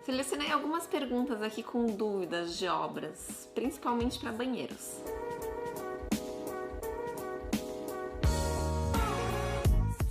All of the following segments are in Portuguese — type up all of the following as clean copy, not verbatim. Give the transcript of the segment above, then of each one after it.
Selecionei algumas perguntas aqui com dúvidas de obras, principalmente para banheiros.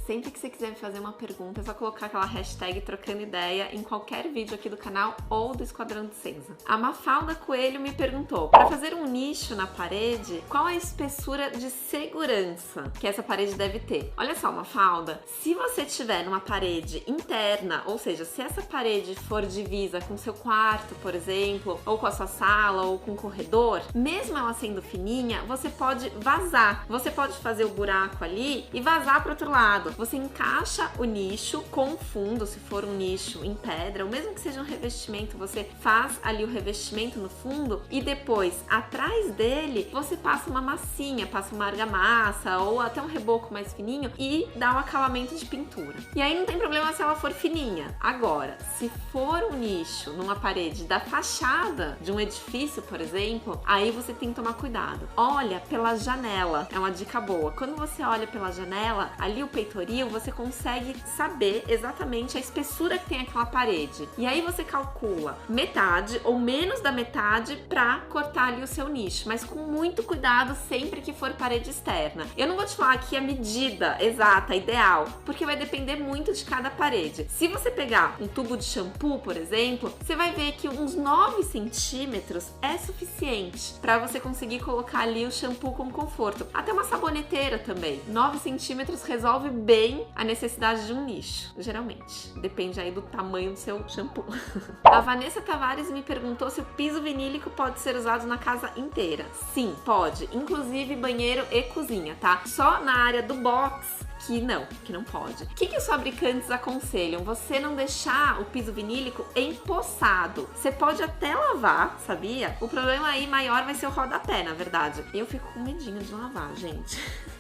Sempre que você quiser me fazer uma pergunta, é só colocar aquela hashtag trocando ideia em qualquer vídeo aqui do canal ou do Esquadrão de Cinza. A Mafalda Coelho me perguntou, para fazer um nicho na parede, qual a espessura de segurança que essa parede deve ter? Olha só, Mafalda, se você tiver numa parede interna, ou seja, se essa parede for divisa com seu quarto, por exemplo, ou com a sua sala, ou com o corredor, mesmo ela sendo fininha, você pode vazar. Você pode fazer o buraco ali e vazar para o outro lado. Você encaixa o nicho com o fundo, se for um nicho em pedra, ou mesmo que seja um revestimento, você faz ali o revestimento no fundo e depois, atrás dele, você passa uma massinha, passa uma argamassa ou até um reboco mais fininho e dá um acabamento de pintura. E aí não tem problema se ela for fininha. Agora, se for um nicho numa parede da fachada de um edifício, por exemplo, aí você tem que tomar cuidado. Olha pela janela, é uma dica boa. Quando você olha pela janela, ali o peitoril, você consegue saber exatamente a espessura que tem aquela parede. E aí você calcula metade ou menos da metade para cortar ali o seu nicho, mas com muito cuidado sempre que for parede externa. Eu não vou te falar aqui a medida exata, ideal, porque vai depender muito de cada parede. Se você pegar um tubo de shampoo, por exemplo, você vai ver que uns 9 centímetros é suficiente para você conseguir colocar ali o shampoo com conforto. Até uma saboneteira também. 9 centímetros resolve bem a necessidade de um nicho, geralmente. Depende aí do tamanho do seu shampoo. A Vanessa Tavares me perguntou se o piso vinílico pode ser usado na casa inteira. Sim, pode. Inclusive banheiro e cozinha, tá? Só na área do box que não pode. O que os fabricantes aconselham? Você não deixar o piso vinílico empoçado. Você pode até lavar, sabia? O problema aí maior vai ser o rodapé, na verdade. Eu fico com medinho de lavar, gente.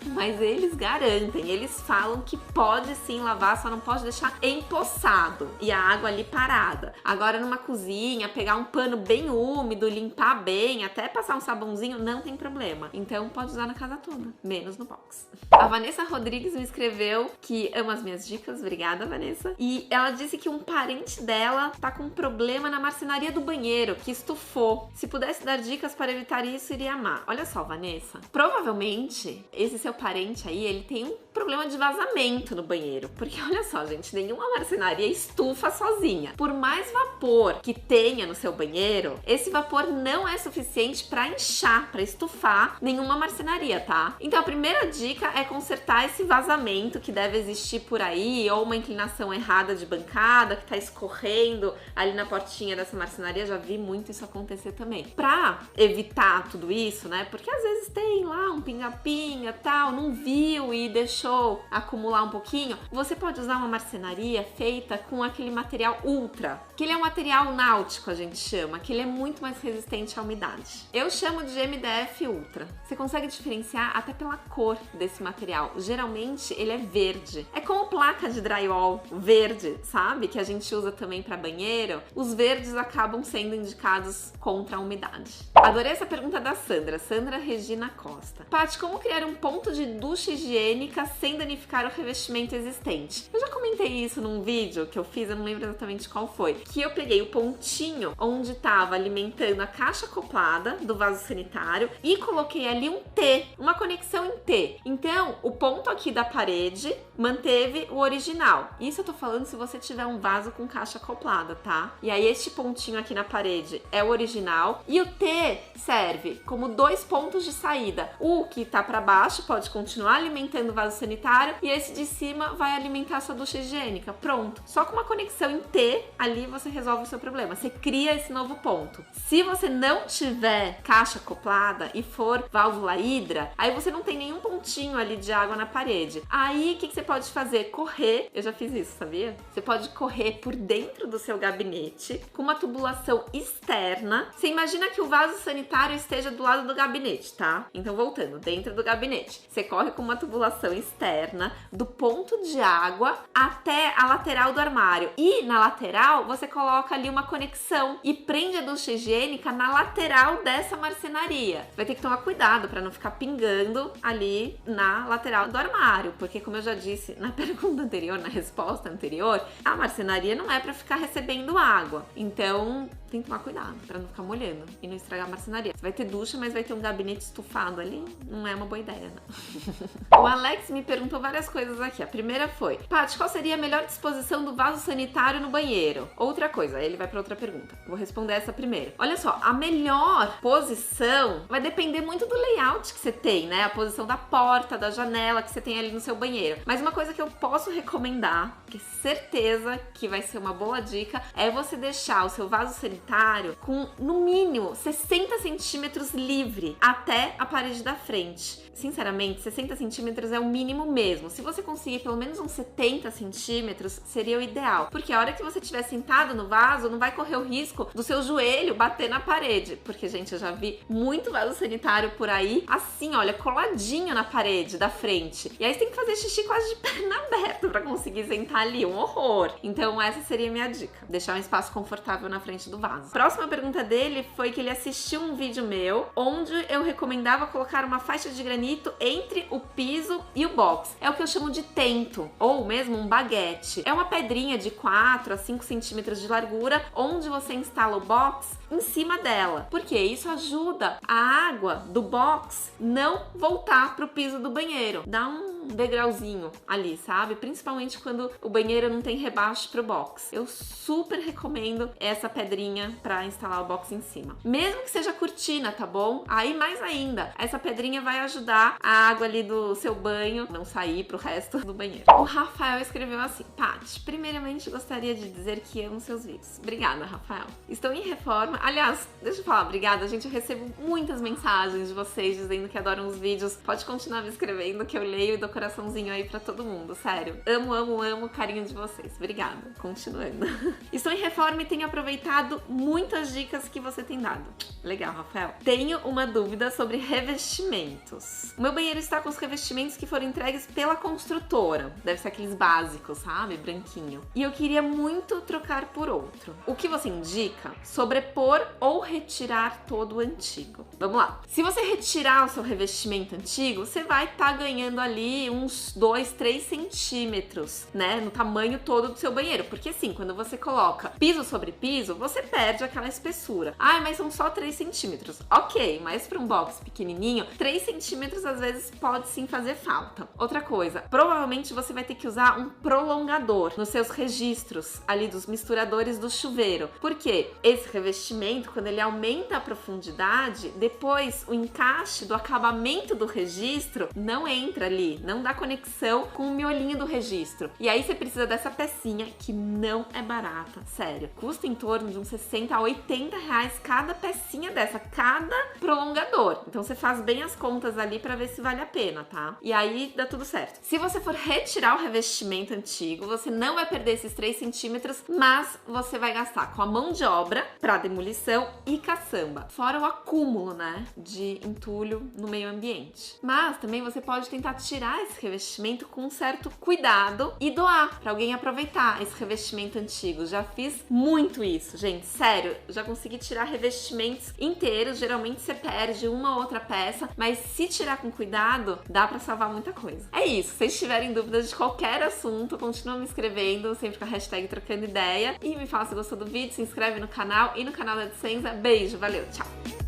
Mas eles garantem, eles falam que pode sim lavar, só não pode deixar empoçado e a água ali parada. Agora numa cozinha, pegar um pano bem úmido, limpar bem, até passar um sabãozinho, não tem problema. Então pode usar na casa toda, menos no box. A Vanessa Rodrigues me escreveu que ama as minhas dicas, obrigada Vanessa. E ela disse que um parente dela tá com um problema na marcenaria do banheiro, que estufou. Se pudesse dar dicas para evitar isso, iria amar. Olha só, Vanessa, provavelmente esse seu parente aí, ele tem um problema de vazamento no banheiro. Porque olha só, gente, nenhuma marcenaria estufa sozinha. Por mais vapor que tenha no seu banheiro, esse vapor não é suficiente para inchar, para estufar nenhuma marcenaria, tá? Então a primeira dica é consertar esse vazamento que deve existir por aí, ou uma inclinação errada de bancada que tá escorrendo ali na portinha dessa marcenaria. Já vi muito isso acontecer também. Pra evitar tudo isso, né? Porque às vezes tem lá um pinga-pinga, tal, não viu e deixou acumular um pouquinho. Você pode usar uma marcenaria feita com aquele material Ultra, que ele é um material náutico, a gente chama, que ele é muito mais resistente à umidade. Eu chamo de MDF Ultra. Você consegue diferenciar até pela cor desse material. Geralmente ele é verde. É como placa de drywall verde, sabe? Que a gente usa também para banheiro. Os verdes acabam sendo indicados contra a umidade. Adorei essa pergunta da Sandra. Sandra Regina Costa. Paty, como criar um ponto de ducha higiênica sem danificar o revestimento existente? Eu já comentei isso num vídeo que eu fiz, eu não lembro exatamente qual foi. Que eu peguei o pontinho onde estava alimentando a caixa acoplada do vaso sanitário e coloquei ali um T, uma conexão em T. Então, o ponto aqui da parede manteve o original. Isso eu tô falando se você tiver um vaso com caixa acoplada, tá? E aí este pontinho aqui na parede é o original e o T serve como 2 pontos de saída. O que tá para baixo pode continuar alimentando o vaso sanitário e esse de cima vai alimentar a sua ducha higiênica. Pronto. Só com uma conexão em T, ali você resolve o seu problema. Você cria esse novo ponto. Se você não tiver caixa acoplada e for válvula hidra, aí você não tem nenhum pontinho ali de água na parede. Aí, o que você pode fazer? Correr. Eu já fiz isso, sabia? Você pode correr por dentro do seu gabinete com uma tubulação externa. Você imagina que o vaso sanitário esteja do lado do gabinete, tá? Então, voltando, dentro do gabinete. Você corre com uma tubulação externa do ponto de água até a lateral do armário. E na lateral, você coloca ali uma conexão e prende a ducha higiênica na lateral dessa marcenaria. Vai ter que tomar cuidado para não ficar pingando ali na lateral do armário, porque como eu já disse na pergunta anterior, na resposta anterior, a marcenaria não é pra ficar recebendo água. Então, tem que tomar cuidado pra não ficar molhando e não estragar a marcenaria. Você vai ter ducha, mas vai ter um gabinete estufado ali, não é uma boa ideia, não. O Alex me perguntou várias coisas aqui. A primeira foi: Paty, qual seria a melhor disposição do vaso sanitário no banheiro? Outra coisa, aí ele vai pra outra pergunta. Vou responder essa primeiro. Olha só, a melhor posição vai depender muito do layout que você tem, né? A posição da porta, da janela que você tem ali no seu banheiro. Mas uma coisa que eu posso recomendar, que certeza que vai ser uma boa dica, é você deixar o seu vaso sanitário com, no mínimo, 60 centímetros livre até a parede da frente. Sinceramente, 60 centímetros é o mínimo mesmo. Se você conseguir pelo menos uns 70 centímetros, seria o ideal. Porque a hora que você estiver sentado no vaso, não vai correr o risco do seu joelho bater na parede. Porque, gente, eu já vi muito vaso sanitário por aí, assim, olha, coladinho na parede da frente. E aí você tem que fazer xixi quase de perna aberta pra conseguir sentar ali. Um horror. Então, essa seria a minha dica. Deixar um espaço confortável na frente do vaso. Próxima pergunta dele foi que ele assistiu um vídeo meu, onde eu recomendava colocar uma faixa de granito entre o piso e o box. É o que eu chamo de tento, ou mesmo um baguete. É uma pedrinha de 4 a 5 centímetros de largura, onde você instala o box em cima dela. Porque isso ajuda a água do box não voltar pro piso do banheiro. Dá um degrauzinho ali, sabe? Principalmente quando o banheiro não tem rebaixo pro box. Eu super recomendo essa pedrinha pra instalar o box em cima. Mesmo que seja cortina, tá bom? Aí mais ainda, essa pedrinha vai ajudar a água ali do seu banho não sair pro resto do banheiro. O Rafael escreveu assim: Paty, primeiramente gostaria de dizer que amo seus vídeos. Obrigada, Rafael. Estou em reforma. Aliás, deixa eu falar, obrigada, gente. Eu recebo muitas mensagens de vocês dizendo que adoram os vídeos. Pode continuar me escrevendo que eu leio e dou coraçãozinho aí pra todo mundo, sério. Amo, amo, amo o carinho de vocês. Obrigada. Continuando. Estou em reforma e tenho aproveitado muitas dicas que você tem dado. Legal, Rafael. Tenho uma dúvida sobre revestimentos. O meu banheiro está com os revestimentos que foram entregues pela construtora. Deve ser aqueles básicos, sabe? Branquinho. E eu queria muito trocar por outro. O que você indica? Sobrepor ou retirar todo o antigo? Vamos lá. Se você retirar o seu revestimento antigo, você vai estar ganhando ali uns 2, 3 centímetros, né? No tamanho todo do seu banheiro. Porque assim, quando você coloca piso sobre piso, você perde aquela espessura. Ah, mas são só 3 centímetros. Ok, mas para um box pequenininho, 3 centímetros às vezes pode sim fazer falta. Outra coisa, provavelmente você vai ter que usar um prolongador nos seus registros ali dos misturadores do chuveiro. Por quê? Esse revestimento, quando ele aumenta a profundidade, depois o encaixe do acabamento do registro não entra ali, não dá conexão com o miolinho do registro. E aí você precisa dessa pecinha que não é barata, sério. Custa em torno de uns 60 a 80 reais cada pecinha dessa, cada prolongador. Então você faz bem as contas ali pra ver se vale a pena, tá? E aí dá tudo certo. Se você for retirar o revestimento antigo, você não vai perder esses 3 centímetros, mas você vai gastar com a mão de obra pra demolição e caçamba. Fora o acúmulo, né, de entulho no meio ambiente. Mas também você pode tentar tirar esse revestimento com um certo cuidado e doar pra alguém aproveitar esse revestimento antigo. Já fiz muito isso, gente, sério. Já consegui tirar revestimentos inteiros. Geralmente você perde uma ou outra peça, mas se tirar com cuidado, dá pra salvar muita coisa. É isso. Se vocês tiverem dúvidas de qualquer assunto, continua me escrevendo, sempre com a hashtag Trocando Ideia. E me fala se gostou do vídeo, se inscreve no canal e no canal da Dissenza. Beijo, valeu, tchau!